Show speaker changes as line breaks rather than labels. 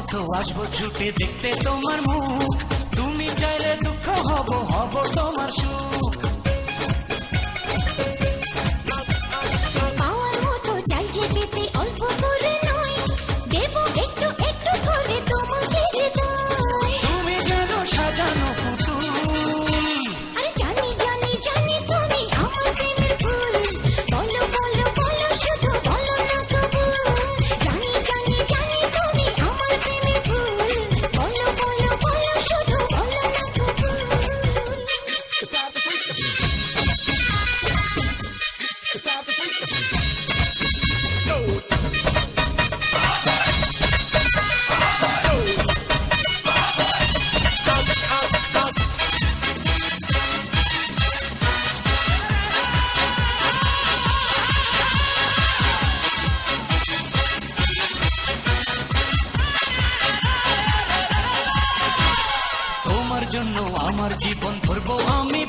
মতো আসবো ছুটে দেখতে তোমার মুখ, তুমি চাইলে দুঃখ হব হব তোমার সুখ।
পাওয়ার মতো চাই যে পেতে অল্প করে নয়, দেব একটু একটু করে তোমাকে হৃদয়।
তুমি যেন সাজানো পুতুল,
আরে জানি জানি জানি তুমি আমার প্রেমের ফুল, বলো বলো বলো শুধু বলো না কবুল। জানি জানি জানি তুমি আমার প্রেমের ফুল, বলো বলো বলো শুধু বলো না কবুল।
তোমার জন্য আমার জীবন ভরবো আমি।